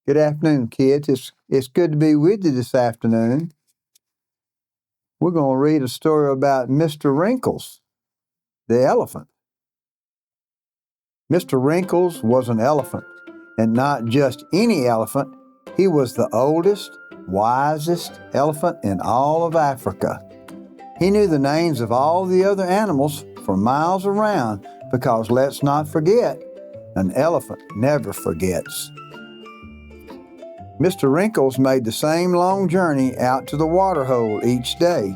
Good afternoon, kids. It's good to be with you this afternoon. We're going to read a story about Mr. Wrinkles, the elephant. Mr. Wrinkles was an elephant, and not just any elephant. He was the oldest, wisest elephant in all of Africa. He knew the names of all the other animals for miles around because, let's not forget, an elephant never forgets. Mr. Wrinkles made the same long journey out to the water hole each day.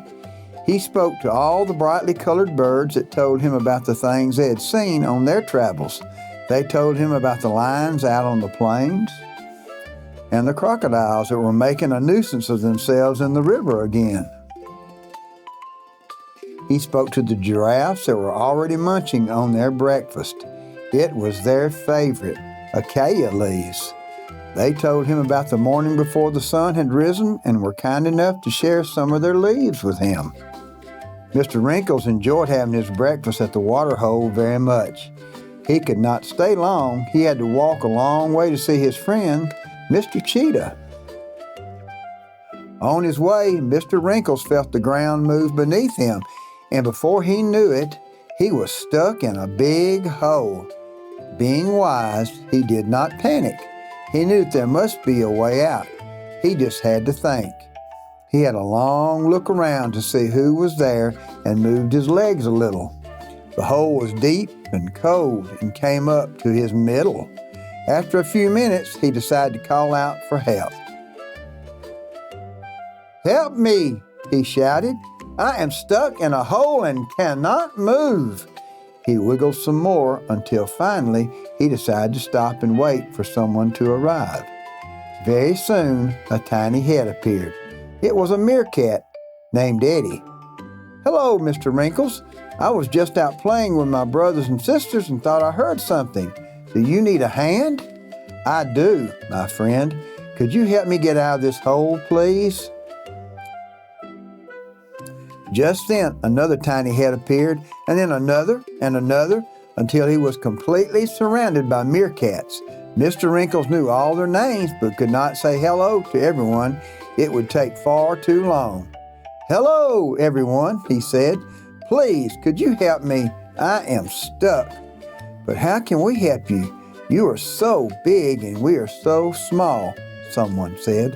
He spoke to all the brightly colored birds that told him about the things they had seen on their travels. They told him about the lions out on the plains and the crocodiles that were making a nuisance of themselves in the river again. He spoke to the giraffes that were already munching on their breakfast. It was their favorite, acacia leaves. They told him about the morning before the sun had risen and were kind enough to share some of their leaves with him. Mr. Wrinkles enjoyed having his breakfast at the water hole very much. He could not stay long. He had to walk a long way to see his friend, Mr. Cheetah. On his way, Mr. Wrinkles felt the ground move beneath him, and before he knew it, he was stuck in a big hole. Being wise, he did not panic. He knew that there must be a way out. He just had to think. He had a long look around to see who was there and moved his legs a little. The hole was deep and cold and came up to his middle. After a few minutes, he decided to call out for help. "Help me," he shouted. "I am stuck in a hole and cannot move." He wiggled some more until finally he decided to stop and wait for someone to arrive. Very soon, a tiny head appeared. It was a meerkat named Eddie. "Hello, Mr. Wrinkles. I was just out playing with my brothers and sisters and thought I heard something. Do you need a hand?" "I do, my friend. Could you help me get out of this hole, please?" Just then, another tiny head appeared, and then another and another, until he was completely surrounded by meerkats. Mr. Wrinkles knew all their names, but could not say hello to everyone. It would take far too long. "Hello, everyone," he said. "Please, could you help me? I am stuck." "But how can we help you? You are so big and we are so small," someone said.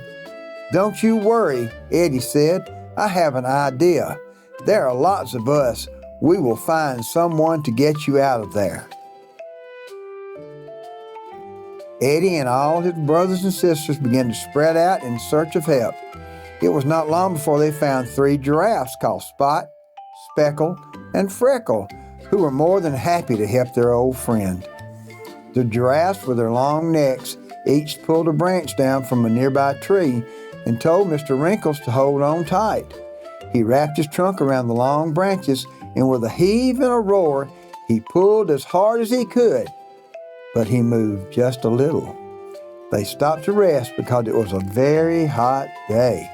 "Don't you worry," Eddie said. "I have an idea. There are lots of us. We will find someone to get you out of there." Eddie and all his brothers and sisters began to spread out in search of help. It was not long before they found 3 giraffes called Spot, Speckle, and Freckle, who were more than happy to help their old friend. The giraffes, with their long necks, each pulled a branch down from a nearby tree and told Mr. Wrinkles to hold on tight. He wrapped his trunk around the long branches, and with a heave and a roar, he pulled as hard as he could, but he moved just a little. They stopped to rest because it was a very hot day.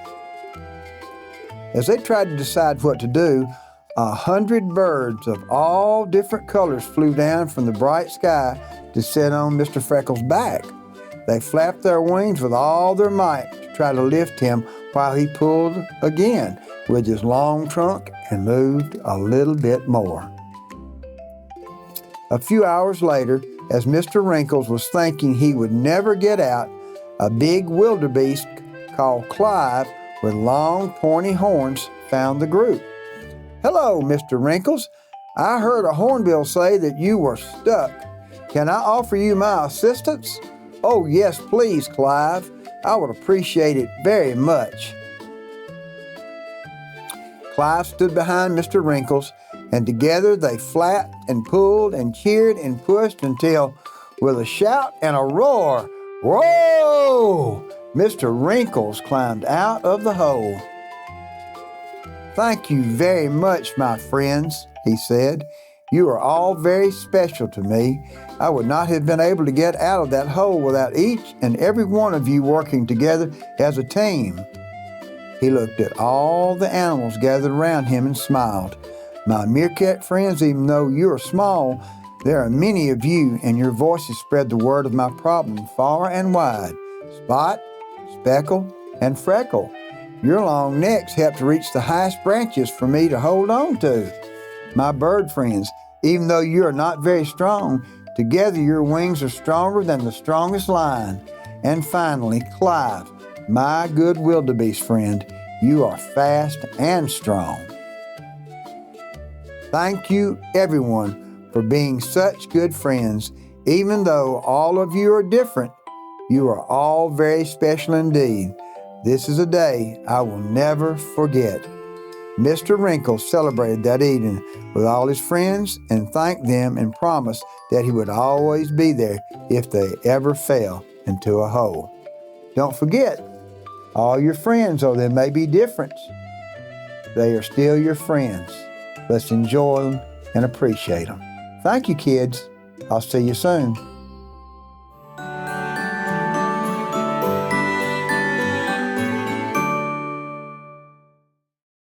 As they tried to decide what to do, 100 birds of all different colors flew down from the bright sky to sit on Mr. Freckles' back. They flapped their wings with all their might to try to lift him while he pulled again with his long trunk and moved a little bit more. A few hours later, as Mr. Wrinkles was thinking he would never get out, a big wildebeest called Clive with long pointy horns found the group. "Hello, Mr. Wrinkles. I heard a hornbill say that you were stuck. Can I offer you my assistance?" "Oh, yes, please, Clive. I would appreciate it very much." Clive stood behind Mr. Wrinkles, and together they flapped and pulled and cheered and pushed until, with a shout and a roar, "Whoa!" Mr. Wrinkles climbed out of the hole. "Thank you very much, my friends," he said. "You are all very special to me. I would not have been able to get out of that hole without each and every one of you working together as a team." He looked at all the animals gathered around him and smiled. "My meerkat friends, even though you are small, there are many of you, and your voices spread the word of my problem far and wide. Spot, Speckle, and Freckle. Your long necks helped reach the highest branches for me to hold on to. My bird friends, even though you are not very strong, together your wings are stronger than the strongest lion. And finally, Clive, my good wildebeest friend, you are fast and strong. Thank you, everyone, for being such good friends. Even though all of you are different, you are all very special indeed. This is a day I will never forget. Mr. Wrinkles celebrated that evening with all his friends and thanked them and promised that he would always be there if they ever fell into a hole. Don't forget, all your friends, though they may be different, they are still your friends. Let's enjoy them and appreciate them. Thank you, kids. I'll see you soon.